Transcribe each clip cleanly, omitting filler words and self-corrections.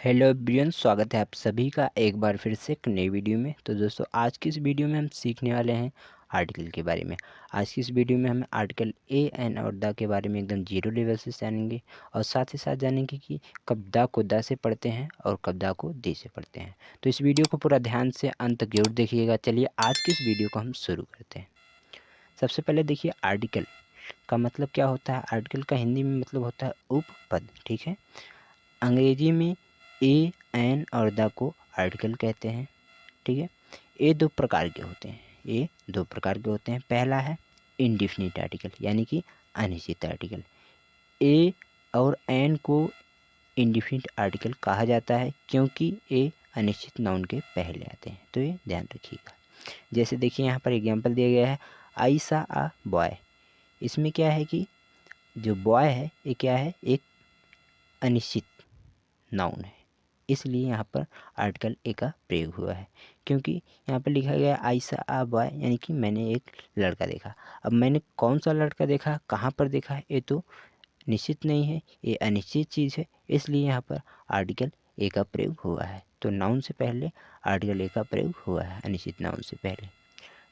Hello everyone, स्वागत है आप सभी का एक बार फिर से एक नई वीडियो में। तो दोस्तों, आज की इस वीडियो में हम सीखने वाले हैं आर्टिकल के बारे में। आज की इस वीडियो में हम आर्टिकल ए एन और द के बारे में एकदम जीरो लेवल से जानेंगे और साथ ही साथ जानेंगे कि कब द को द से पढ़ते हैं और कब द को द से पढ़ते हैं। तो इस वीडियो को पूरा ध्यान से अंत तक जरूर देखिएगा। चलिए आज की इस वीडियो को हम शुरू करते हैं। सबसे पहले देखिए, आर्टिकल का मतलब क्या होता है। आर्टिकल का हिंदी में मतलब होता है उपपद, ठीक है। अंग्रेजी में ए एन और द को आर्टिकल कहते हैं, ठीक है। ए दो प्रकार के होते हैं। पहला है इंडिफिनिट आर्टिकल, यानी कि अनिश्चित आर्टिकल। ए और एन को इंडिफिनिट आर्टिकल कहा जाता है क्योंकि ए अनिश्चित नाउन के पहले आते हैं, तो ये ध्यान रखिएगा। जैसे देखिए, यहाँ पर एग्जांपल दिया गया है, आई सा आ बॉय। इसमें क्या है कि जो बॉय है ये क्या है, एक अनिश्चित नाउन है, इसलिए यहाँ पर आर्टिकल ए का प्रयोग हुआ है। क्योंकि यहाँ पर लिखा गया आई सा आ बॉय, यानी कि मैंने एक लड़का देखा। अब मैंने कौन सा लड़का देखा, कहाँ पर देखा, ये तो निश्चित नहीं है, ये अनिश्चित चीज़ है, इसलिए यहाँ पर आर्टिकल ए का प्रयोग हुआ है। तो नाउन से पहले आर्टिकल ए का प्रयोग हुआ है, अनिश्चित नाउन से पहले।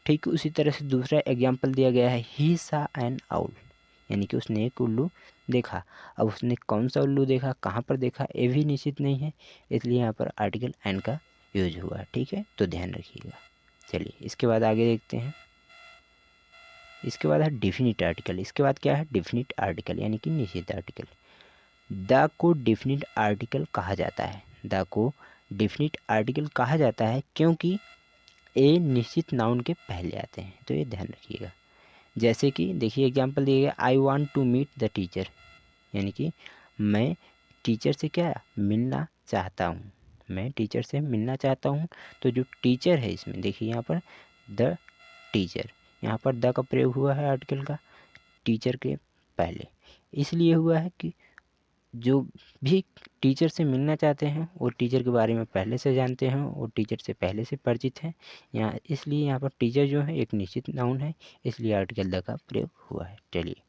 ठीक उसी तरह से दूसरा एग्जाम्पल दिया गया है, ही सा एन आउल, यानी कि उसने एक उल्लू देखा। अब उसने कौन सा उल्लू देखा, कहाँ पर देखा, ये भी निश्चित नहीं है, इसलिए यहाँ पर आर्टिकल एन का यूज हुआ है, ठीक है। तो ध्यान रखिएगा। चलिए इसके बाद आगे देखते हैं। इसके बाद है डिफिनिट आर्टिकल। इसके बाद क्या है, डिफिनिट आर्टिकल यानी कि निश्चित आर्टिकल। द को डिफिनिट आर्टिकल कहा जाता है। द को डिफिनिट आर्टिकल कहा जाता है क्योंकि ए निश्चित नाउन के पहले आते हैं, तो ये ध्यान रखिएगा। जैसे कि देखिए एग्जांपल दिया गया, I want to meet the teacher, यानी कि मैं टीचर से क्या मिलना चाहता हूँ, मैं टीचर से मिलना चाहता हूँ। तो जो टीचर है इसमें देखिए यहाँ पर द टीचर, यहाँ पर द का प्रयोग हुआ है आर्टिकल का टीचर के पहले, इसलिए हुआ है कि जो भी टीचर से मिलना चाहते हैं वो टीचर के बारे में पहले से जानते हैं और टीचर से पहले से परिचित हैं यहाँ, इसलिए यहाँ पर टीचर जो है एक निश्चित नाउन है, इसलिए आर्टिकल द का प्रयोग हुआ है। चलिए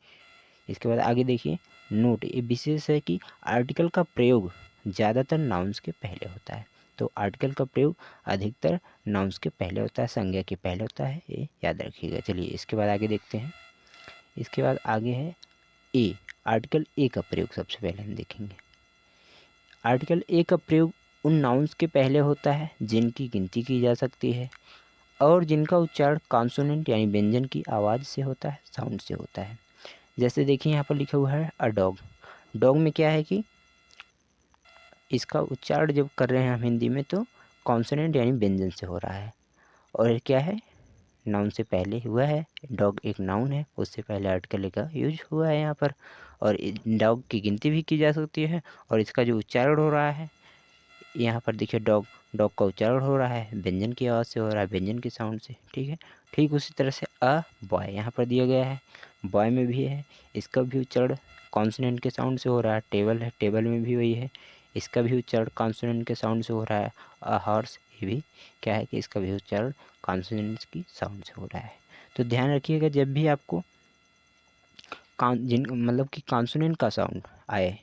इसके बाद आगे देखिए, नोट ये विशेष है कि आर्टिकल का प्रयोग ज़्यादातर नाउन्स के पहले होता है। तो आर्टिकल का प्रयोग अधिकतर नाउन्स के पहले होता है, संज्ञा के पहले होता है, ये याद रखिएगा। चलिए इसके बाद आगे देखते हैं। इसके बाद आगे है ए, आर्टिकल ए का प्रयोग सबसे पहले हम देखेंगे। आर्टिकल ए का प्रयोग उन नाउन्स के पहले होता है जिनकी गिनती की जा सकती है और जिनका उच्चारण कॉन्सोनेंट यानी व्यंजन की आवाज़ से होता है, साउंड से होता है। जैसे देखिए यहाँ पर लिखा हुआ है अ डॉग। डॉग में क्या है कि इसका उच्चारण जब कर रहे हैं हम हिंदी में तो कॉन्सोनेंट यानी व्यंजन से हो रहा है, और ये क्या है, नाउन से पहले हुआ है। डॉग एक नाउन है, उससे पहले आर्टिकल का यूज हुआ है यहाँ पर, और डॉग की गिनती भी की जा सकती है। और इसका जो उच्चारण हो रहा है यहाँ पर देखिए, डॉग, डॉग का उच्चारण हो रहा है व्यंजन की आवाज़ से हो रहा है, व्यंजन के साउंड से, ठीक है। ठीक उसी तरह से अ बॉय यहाँ पर दिया गया है, बॉय में भी है, इसका भी उच्चारण कॉन्सोनेंट के साउंड से हो रहा है। टेबल है, टेबल में भी वही है, इसका भी उच्चारण कॉन्सोनेंट के साउंड से हो रहा है। अ हॉर्स, ये भी क्या है कि इसका भी उच्चारण कॉन्सोनेंट की साउंड से हो रहा है। तो ध्यान रखिएगा, जब भी आपको जिन मतलब कि कॉन्सोनेंट का साउंड आए,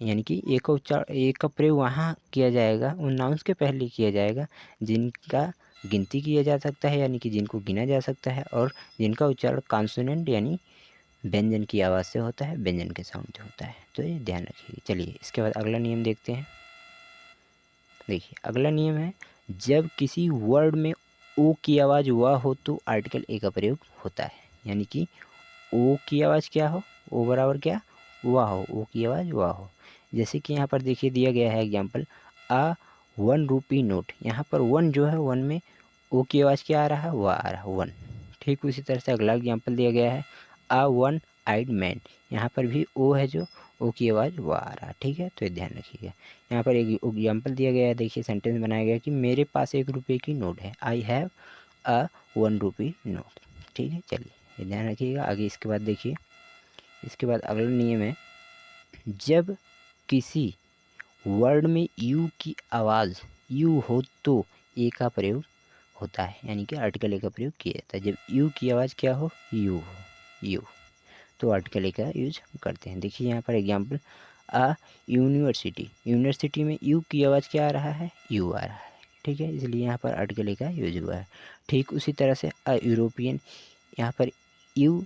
यानी कि ए का उच्चारण, ए का प्रयोग वहाँ किया जाएगा, उन नाउन्स के पहले किया जाएगा जिनका गिनती किया जा सकता है, यानी कि जिनको गिना जा सकता है, और जिनका उच्चारण कॉन्सोनेंट यानी व्यंजन की आवाज़ से होता है, व्यंजन के साउंड से होता है। तो ये ध्यान रखिए। चलिए इसके बाद अगला नियम देखते हैं। देखिए अगला नियम है, जब किसी वर्ड में ओ की आवाज़ वाह हो तो आर्टिकल ए का प्रयोग होता है, यानी कि ओ की आवाज़ क्या हो, ओ बराबर क्या, वाह हो, ओ की आवाज़ वाह हो। जैसे कि यहाँ पर देखिए दिया गया है एग्जाम्पल, आ 1 रुपी नोट। यहाँ पर वन जो है, वन में ओ की आवाज़ क्या आ रहा है, वाह आ रहा है, वन। ठीक उसी तरह से अगला एग्जाम्पल दिया गया है, आ 1 आइड मैन। यहाँ पर भी ओ है जो ओ की आवाज़ वाह आ रहा है, ठीक है। तो ये ध्यान रखिएगा। यहाँ पर एक एग्जाम्पल दिया गया है, देखिए सेंटेंस बनाया गया है कि मेरे पास 1 रुपये की नोट है, I have a 1 rupee note, ठीक है। चलिए ये ध्यान रखिएगा। आगे इसके बाद देखिए, इसके बाद अगला नियम है, जब किसी वर्ड में यू की आवाज़ यू हो तो ए का प्रयोग होता है, यानी कि आर्टिकल ए का प्रयोग किया जाता है। जब यू की आवाज़ क्या हो, यू हो, यू, तो आर्टिकल ए का यूज करते हैं। देखिए यहाँ पर एग्जाम्पल, अ यूनिवर्सिटी, यूनिवर्सिटी में यू की आवाज़ क्या आ रहा है, यू आ रहा है, ठीक है, इसलिए यहाँ पर आर्टिकल ए का यूज हुआ है। ठीक उसी तरह से अ यूरोपियन, यहाँ पर यू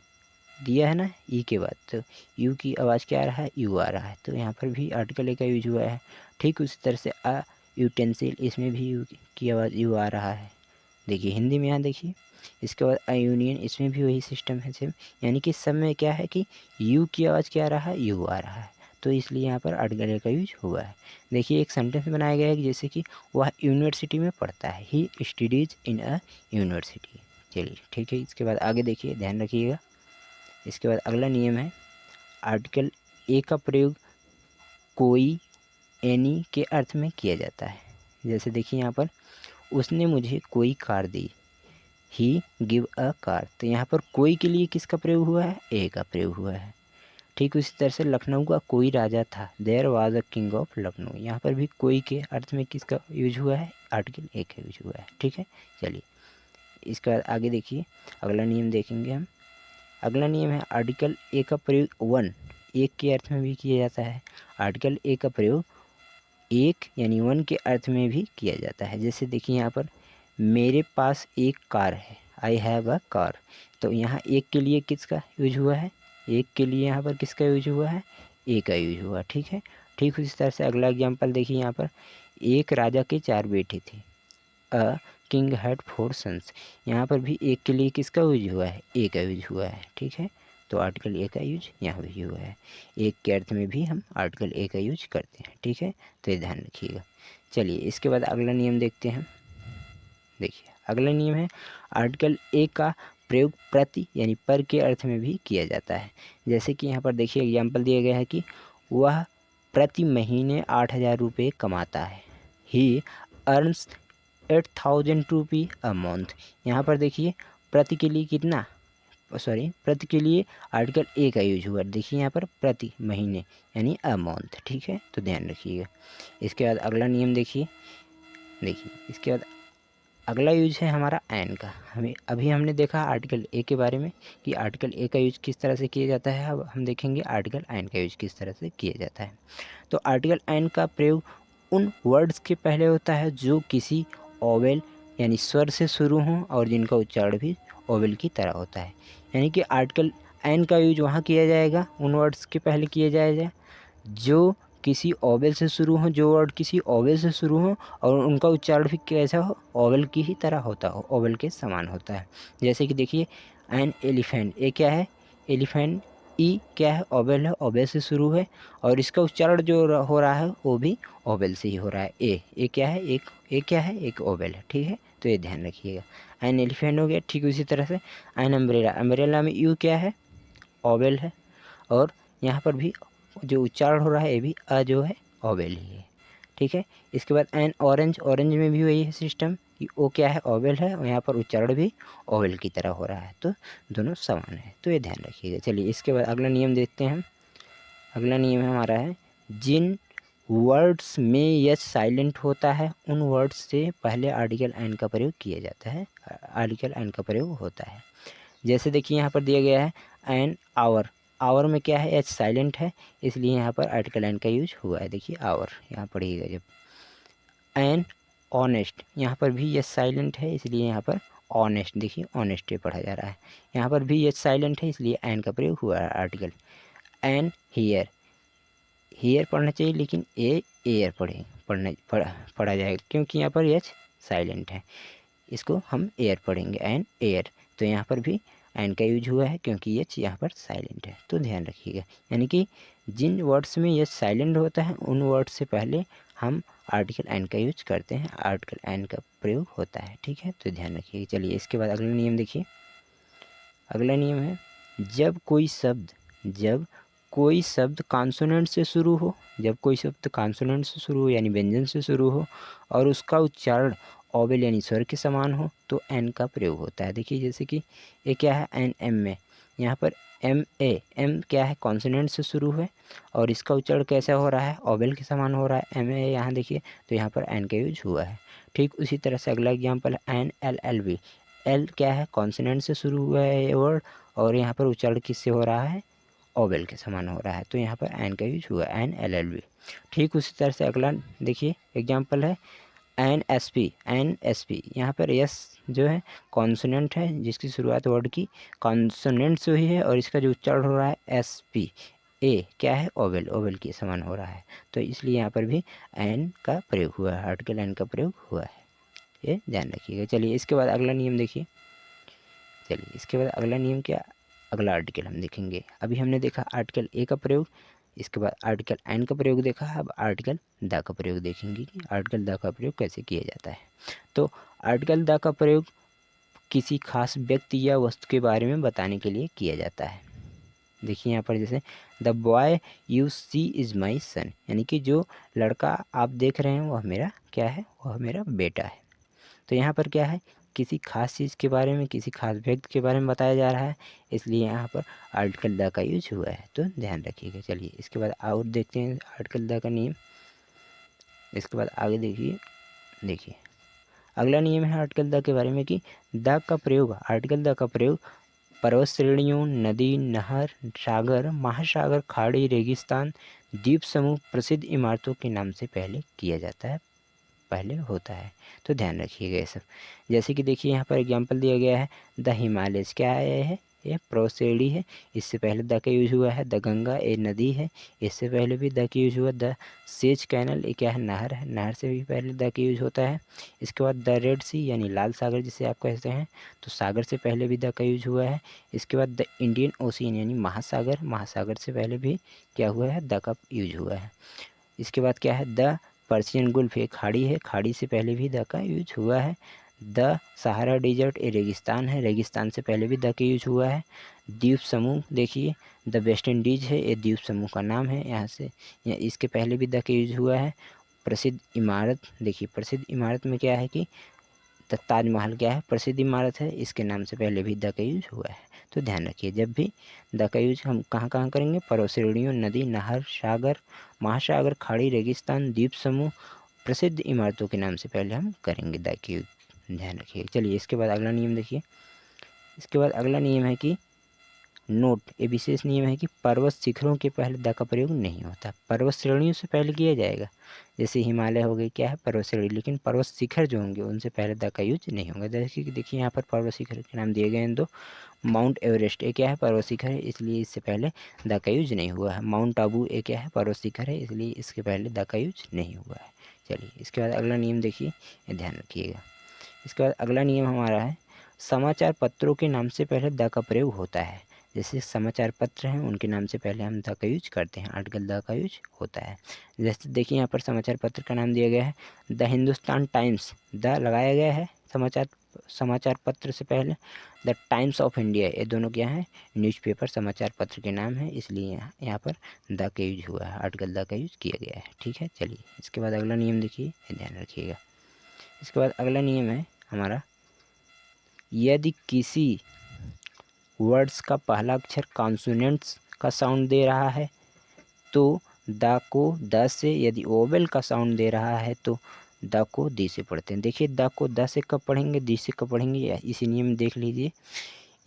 दिया है ना ई के बाद, तो यू की आवाज़ क्या आ रहा है, यू आ रहा है, तो यहाँ पर भी आर्टिकल ए का यूज हुआ है। ठीक उसी तरह से अ यूटेंसिल, इसमें भी यू की आवाज़ यू आ रहा है। देखिए हिंदी में यहाँ देखिए, इसके बाद अ यूनियन, इसमें भी वही सिस्टम है सेम, यानी कि सब में क्या है कि यू की आवाज़ क्या आ रहा है, यू आ रहा है, तो इसलिए यहाँ पर आर्टिकल ए का यूज हुआ है। देखिए एक सेंटेंस बनाया गया है कि जैसे कि वह यूनिवर्सिटी में पढ़ता है, he studies in a university. चलिए ठीक है, इसके बाद आगे देखिए, ध्यान रखिएगा। इसके बाद अगला नियम है, आर्टिकल ए का प्रयोग कोई, एनी के अर्थ में किया जाता है। जैसे देखिए यहाँ पर, उसने मुझे कोई car the, he give a car, तो यहाँ पर कोई के लिए किसका प्रयोग हुआ है, ए का प्रयोग हुआ है। ठीक उसी तरह से लखनऊ का कोई राजा था, there was a king of Lucknow, यहाँ पर भी कोई के अर्थ में किसका यूज हुआ है, आर्टिकल ए का यूज हुआ है। ठीक है, चलिए इसके बाद आगे देखिए, अगला नियम देखेंगे हम। अगला नियम है, आर्टिकल ए का प्रयोग वन, एक के अर्थ में भी किया जाता है। आर्टिकल ए का प्रयोग एक यानी वन के अर्थ में भी किया जाता है। जैसे देखिए यहाँ पर, मेरे पास एक कार है, आई हैव अ कार, तो यहाँ एक के लिए किसका यूज हुआ है, एक के लिए यहाँ पर किसका यूज हुआ है, ए का यूज हुआ। ठीक है, ठीक उसी तरह से अगला एग्जाम्पल देखिए यहाँ पर, एक राजा के 4 बेटे थे, अ किंग हैड 4 सन्स, यहाँ पर भी एक के लिए किसका यूज हुआ है, ए का यूज हुआ है। ठीक है, तो आर्टिकल ए का यूज यहाँ भी हुआ है, एक के अर्थ में भी हम आर्टिकल ए का यूज करते हैं। ठीक है, तो ये ध्यान रखिएगा। चलिए इसके बाद अगला नियम देखते हैं। देखिए अगला नियम है, आर्टिकल ए का प्रयोग प्रति यानी पर के अर्थ में भी किया जाता है। जैसे कि यहाँ पर देखिए एग्जाम्पल दिया गया है कि वह प्रति महीने 8,000 रुपये कमाता है, ही अर्न्स 8,000 रुपी अ मंथ। यहाँ पर देखिए प्रति के लिए कितना, सॉरी प्रति के लिए आर्टिकल ए का यूज हुआ, देखिए यहाँ पर प्रति महीने यानी अ मंथ। ठीक है, तो ध्यान रखिएगा। इसके बाद अगला नियम देखिए, इसके बाद अगला यूज है हमारा एन का। हमें अभी हमने देखा आर्टिकल ए के बारे में कि आर्टिकल ए का यूज किस तरह से किया जाता है, अब हम देखेंगे आर्टिकल एन का यूज किस तरह से किया जाता है। तो आर्टिकल एन का प्रयोग उन वर्ड्स के पहले होता है जो किसी ओवेल यानी स्वर से शुरू हों और जिनका उच्चारण भी ओवेल की तरह होता है। यानी कि आर्टिकल एन का यूज वहाँ किया जाएगा, उन वर्ड्स के पहले किया जाएगा जो किसी ओवेल से शुरू हो, जो वर्ड किसी ओवेल से शुरू हो और उनका उच्चारण भी कैसा हो, ओवेल की ही तरह होता हो, ओवेल के समान होता है। जैसे कि देखिए एन एलिफेंट, ये क्या है, एलिफेंट, ई क्या है, ओवेल है, ओवेल से शुरू है और इसका उच्चारण जो हो रहा है वो भी ओवेल से ही हो रहा है। ए क्या है, एक ए क्या है, एक ओवेल है। ठीक है, तो ये ध्यान रखिएगा। एन एलिफेंट हो गया। ठीक उसी तरह से एन अम्ब्रेला, अम्ब्रेला में यू क्या है, ओवेल है और यहाँ पर भी जो उच्चारण हो रहा है ये भी अ जो है ओवेल ही है। ठीक है, इसके बाद एन ऑरेंज, ऑरेंज में भी वही है सिस्टम कि ओ क्या है, ओवेल है और यहाँ पर उच्चारण भी ओवेल की तरह हो रहा है, तो दोनों समान है, तो ये ध्यान रखिएगा। चलिए इसके बाद अगला नियम देखते हैं हम। अगला नियम हमारा है, जिन वर्ड्स में यस साइलेंट होता है उन वर्ड्स से पहले आर्टिकल एन का प्रयोग किया जाता है, आर्टिकल एन का प्रयोग होता है। जैसे देखिए यहाँ पर दिया गया है एन आवर, आवर में क्या है, एच साइलेंट है, इसलिए यहाँ पर आर्टिकल एन का यूज हुआ है। देखिए आवर यहाँ पढ़िएगा जब। एन ऑनेस्ट, यहाँ पर भी एच साइलेंट है, इसलिए यहाँ पर ऑनेस्ट, देखिए ऑनेस्ट पढ़ा जा रहा है, यहाँ पर भी एच साइलेंट है, इसलिए एन का प्रयोग हुआ है आर्टिकल। एन हियर, हियर पढ़ना चाहिए लेकिन ए एयर पढ़ा जाएगा क्योंकि यहाँ पर एच साइलेंट है, इसको हम एयर पढ़ेंगे, एन एयर, तो यहाँ पर भी एन का यूज हुआ है क्योंकि एच यहाँ पर साइलेंट है, तो ध्यान रखिएगा। यानी कि जिन वर्ड्स में एच साइलेंट होता है उन वर्ड्स से पहले हम आर्टिकल एन का यूज करते हैं, आर्टिकल एन का प्रयोग होता है। ठीक है, तो ध्यान रखिएगा। चलिए इसके बाद अगला नियम देखिए। अगला नियम है, जब कोई शब्द कॉन्सोनेंट से शुरू हो, जब कोई शब्द कॉन्सोनेंट से शुरू हो यानी व्यंजन से शुरू हो और उसका उच्चारण ओवेल यानी स्वर के समान हो तो एन का प्रयोग होता है। देखिए जैसे कि ये क्या है, एन एम में, यहाँ पर एम ए, एम क्या है, कॉन्सोनेंट से शुरू है और इसका उच्चारण कैसा हो रहा है, ओवेल के समान हो रहा है, एम ए, यहाँ देखिए, तो यहाँ पर एन का यूज हुआ है। ठीक उसी तरह से अगला एग्जाम्पल है an L L B, L क्या है, कॉन्सोनेंट से शुरू हुआ है ये वर्ड और यहाँ पर उच्चारण किससे हो रहा है, ओवेल के समान हो रहा है, तो यहाँ पर एन का यूज हुआ, NLLB। ठीक उसी तरह से अगला देखिए एग्जाम्पल है NSP। यहाँ पर यस जो है कॉन्सोनेंट है, जिसकी शुरुआत वर्ड की कॉन्सोनेंट से हुई है, और इसका जो उच्चारण हो रहा है SP, ए क्या है, ओवेल के समान हो रहा है, तो इसलिए यहाँ पर भी एन का प्रयोग हुआ है, आर्टिकल एन का प्रयोग हुआ है, ये ध्यान रखिएगा। चलिए इसके बाद अगला नियम देखिए। चलिए इसके बाद अगला नियम क्या, अगला आर्टिकल हम देखेंगे। अभी हमने देखा आर्टिकल ए का प्रयोग, इसके बाद आर्टिकल एन का प्रयोग देखा, अब आर्टिकल द का प्रयोग देखेंगे कि आर्टिकल द का प्रयोग कैसे किया जाता है। तो आर्टिकल द का प्रयोग किसी खास व्यक्ति या वस्तु के बारे में बताने के लिए किया जाता है। देखिए यहाँ पर जैसे the boy you see is my son, यानी कि जो लड़का आप देख रहे हैं वह मेरा क्या है, वह मेरा बेटा है। तो यहाँ पर क्या है, किसी खास चीज़ के बारे में, किसी खास व्यक्ति के बारे में बताया जा रहा है, इसलिए यहाँ पर आर्टिकल द का यूज हुआ है, तो ध्यान रखिएगा। चलिए इसके बाद और देखते हैं आर्टिकल द का नियम। इसके बाद आगे देखिए अगला नियम है आर्टिकल द के बारे में कि द का प्रयोग, आर्टिकल द का प्रयोग पर्वत श्रेणियों, नदी, नहर, सागर, महासागर, खाड़ी, रेगिस्तान, द्वीप समूह, प्रसिद्ध इमारतों के नाम से पहले किया जाता है, पहले होता है, तो ध्यान रखिएगा ये सब। जैसे कि देखिए यहाँ पर एग्जांपल दिया गया है द हिमालयस, क्या है ये प्रोसेडी है, इससे पहले द का यूज हुआ है। द गंगा ये नदी है, इससे पहले भी द का यूज हुआ। द सेज कैनल ये क्या है, नहर है, नहर से भी पहले द का यूज होता है। इसके बाद द रेड सी यानी लाल सागर जिसे आप कहते हैं, तो सागर से पहले भी द का यूज हुआ है। इसके बाद द इंडियन ओशियन यानी महासागर, महासागर से पहले भी क्या हुआ है, द का यूज हुआ है। इसके बाद क्या है, द पर्शियन गुल्फ एक खाड़ी है, खाड़ी से पहले भी द का यूज हुआ है। द सहारा डिजर्ट ये रेगिस्तान है, रेगिस्तान से पहले भी द का यूज हुआ है। द्वीप समूह देखिए द वेस्ट इंडीज है, ये द्वीप समूह का नाम है, यहाँ से इसके पहले भी द का यूज हुआ है। प्रसिद्ध इमारत देखिए, प्रसिद्ध इमारत में क्या है कि ताजमहल क्या है, प्रसिद्ध इमारत है, इसके नाम से पहले भी द का यूज हुआ है, तो ध्यान रखिए जब भी द का यूज हम कहाँ कहाँ करेंगे, पर्वत श्रेणियों, नदी, नहर, सागर, महासागर, खाड़ी, रेगिस्तान, द्वीप समूह, प्रसिद्ध इमारतों के नाम से पहले हम करेंगे द का यूज, ध्यान रखिए। चलिए इसके बाद अगला नियम देखिए। इसके बाद अगला नियम है कि नोट, ये विशेष नियम है कि पर्वत शिखरों के पहले द का प्रयोग नहीं होता, पर्वत श्रेणियों से पहले किया जाएगा। जैसे हिमालय हो गई क्या है, पर्वत श्रेणी, लेकिन पर्वत शिखर जो होंगे उनसे पहले द का यूज नहीं होगा। जैसे कि देखिए यहाँ पर पर्वत शिखर के नाम दिए गए हैं दो। माउंट एवरेस्ट ये क्या है, पर्वत शिखर है, इसलिए इससे पहले द का यूज नहीं हुआ है। माउंट आबू ये क्या है, पर्वत शिखर है, इसलिए इसके पहले द का यूज नहीं हुआ है। चलिए इसके बाद अगला नियम देखिए, ये ध्यान रखिएगा। इसके बाद अगला नियम हमारा है समाचार पत्रों के नाम से पहले द का प्रयोग होता है। जैसे समाचार पत्र हैं उनके नाम से पहले हम द का यूज करते हैं, आर्टिकल द का यूज होता है। जैसे देखिए यहाँ पर समाचार पत्र का नाम दिया गया है द हिंदुस्तान टाइम्स, द लगाया गया है समाचार पत्र से पहले। द टाइम्स ऑफ इंडिया ये दोनों क्या हैं, न्यूज़पेपर समाचार पत्र के नाम है, इसलिए यहाँ पर द का यूज हुआ है, आर्टिकल द का यूज किया गया है। ठीक है, चलिए इसके बाद अगला नियम देखिए, ध्यान रखिएगा। इसके बाद अगला नियम है हमारा, यदि किसी वर्ड्स का पहला अक्षर कॉन्सोनेंट्स का साउंड दे रहा है तो द को द से, यदि ओवेल का साउंड दे रहा है तो द को दी से पढ़ते हैं। देखिए द को द से कब पढ़ेंगे, दी से कब पढ़ेंगे, या इसी नियम में देख लीजिए।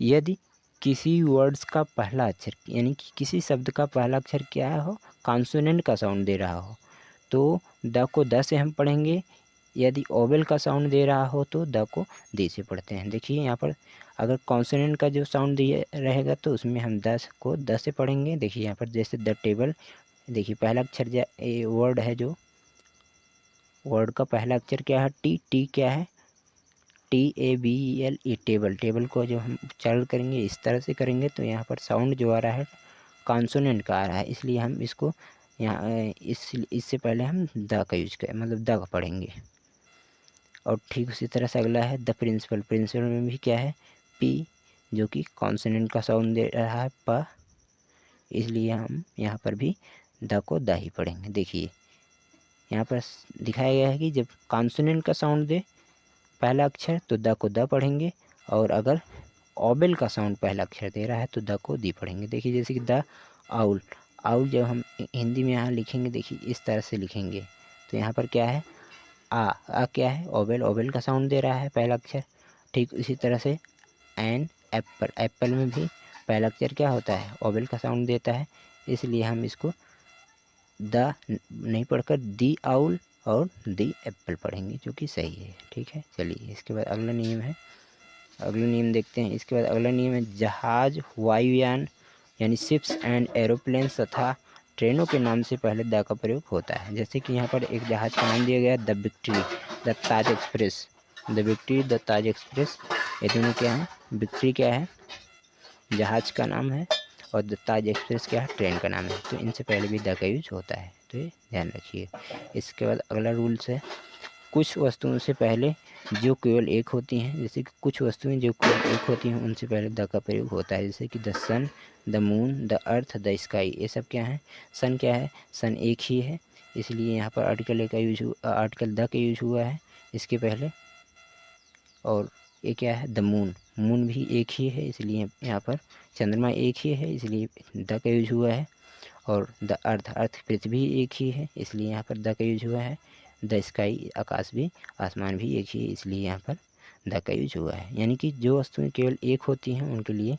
यदि किसी वर्ड्स का पहला अक्षर यानी कि किसी शब्द का पहला अक्षर क्या हो, कॉन्सोनेंट का साउंड दे रहा हो, तो द को द से हम पढ़ेंगे। यदि ओवेल का साउंड दे रहा हो तो द को दी से पढ़ते हैं। देखिए यहाँ पर अगर कॉन्सोनेंट का जो साउंड दिए रहेगा तो उसमें हम द को द से पढ़ेंगे। देखिए यहाँ पर जैसे द टेबल, देखिए पहला अक्षर वर्ड है, जो वर्ड का पहला अक्षर क्या है, टी, टी क्या है, TABEL, टेबल, टेबल को जो हम उच्चारण करेंगे इस तरह से करेंगे तो यहाँ पर साउंड जो आ रहा है कॉन्सोनेंट का आ रहा है, इसलिए हम इसको यहाँ इससे पहले हम द का यूज करें, मतलब द का पढ़ेंगे। और ठीक उसी तरह से अगला है द प्रिंसिपल, प्रिंसिपल में भी क्या है, पी, जो कि कॉन्सोनेंट का साउंड दे रहा है प, इसलिए हम यहाँ पर भी द को द ही पढ़ेंगे। देखिए यहाँ पर दिखाया गया है कि जब कॉन्सोनेंट का साउंड दे पहला अक्षर तो द को द पढ़ेंगे, और अगर ओवेल का साउंड पहला अक्षर दे रहा है तो द को दी पढ़ेंगे। देखिए जैसे कि द आउल, आउल जब हम हिंदी में यहाँ लिखेंगे देखिए इस तरह से लिखेंगे, तो यहाँ पर क्या है, आ क्या है, ओवेल, ओवेल का साउंड दे रहा है पहला अक्षर। ठीक इसी तरह से एन, एप्पल, एप्पल में भी पहला अक्षर क्या होता है, ओवल का साउंड देता है, इसलिए हम इसको द नहीं पढ़कर दी आउल और दी एप्पल पढ़ेंगे, जो कि सही है। ठीक है, चलिए इसके बाद अगला नियम है, अगला नियम देखते हैं। इसके बाद अगला नियम है, जहाज, वायुयान यानी शिप्स एंड एरोप्लेन्स तथा ट्रेनों के नाम से पहले द का प्रयोग होता है। जैसे कि यहाँ पर एक जहाज़ का नाम दिया गया है the victory, the Taj express, the victory, the Taj express, ये दोनों क्या है, विक्ट्री क्या है, जहाज़ का नाम है, और द ताज एक्सप्रेस क्या है, ट्रेन का नाम है। तो इनसे पहले भी द का यूज होता है, तो ये ध्यान रखिए। इसके बाद अगला रूल्स है, कुछ वस्तुओं से पहले जो केवल एक होती हैं, जैसे कि कुछ वस्तुएं जो केवल एक होती हैं उनसे पहले द का प्रयोग होता है। जैसे कि the sun, the moon, the earth, the sky, ये सब क्या है, सन क्या है, सन एक ही है, इसलिए यहाँ पर आर्टिकल ए का यूज आर्टिकल द का यूज हुआ है इसके पहले। और ये क्या है, द मून, मून भी एक ही है, इसलिए यहाँ पर चंद्रमा एक ही है, इसलिए द का यूज हुआ है। और द अर्थ, अर्थ पृथ्वी एक ही है, इसलिए यहाँ पर द का यूज हुआ है। द स्काई, आकाश भी, आसमान भी एक ही है, इसलिए यहाँ पर द का यूज हुआ है। यानी कि जो वस्तुएं केवल एक होती हैं उनके लिए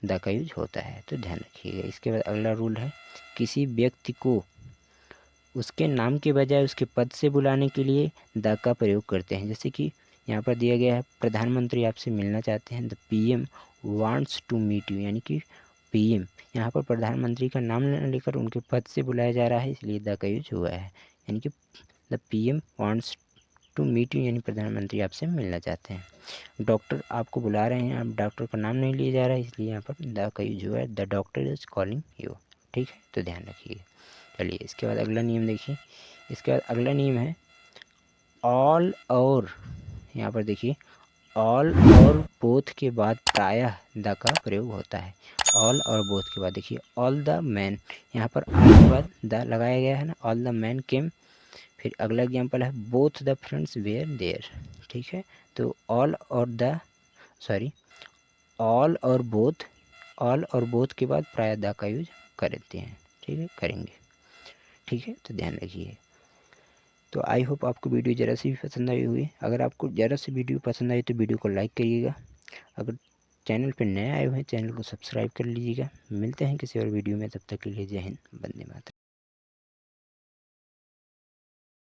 द का यूज होता है, तो ध्यान रखिएगा। इसके बाद अगला रूल है, किसी व्यक्ति को उसके नाम के बजाय उसके पद से बुलाने के लिए द का प्रयोग करते हैं। जैसे कि यहाँ पर दिया गया है, प्रधानमंत्री आपसे मिलना चाहते हैं, the PM wants to meet you, यानी कि पीएम, यहाँ पर प्रधानमंत्री का नाम न लेकर उनके पद से बुलाया जा रहा है, इसलिए द का यूज हुआ है। यानी कि the PM wants to meet you, यानी प्रधानमंत्री आपसे मिलना चाहते हैं। डॉक्टर आपको बुला रहे हैं, अब डॉक्टर का नाम नहीं लिया जा रहा है, इसलिए यहाँ पर द का यूज हुआ है, the doctor is calling you. ठीक है, तो ध्यान रखिए। चलिए इसके बाद अगला नियम देखिए। इसके बाद अगला नियम है, ऑल और, यहाँ पर देखिए, ऑल और बोथ के बाद प्रायः द का प्रयोग होता है। ऑल और बोथ के बाद देखिए, ऑल द मैन, यहाँ पर ऑल के बाद द लगाया गया है ना, ऑल द मैन केम। फिर अगला एग्जाम्पल है, both the friends were there. ठीक है, तो ऑल और द, सॉरी, ऑल और बोथ, ऑल और बोथ के बाद प्रायः द का यूज करते हैं। ठीक है, करेंगे। ठीक है, तो ध्यान रखिए। तो आई होप आपको वीडियो ज़रा सी भी पसंद आई हुई। अगर आपको ज़रा सी वीडियो पसंद आई तो वीडियो को लाइक करिएगा। अगर चैनल पर नए आए हुए हैं, चैनल को सब्सक्राइब कर लीजिएगा। मिलते हैं किसी और वीडियो में, तब तक के लिए जय हिंद, वंदे मातरम।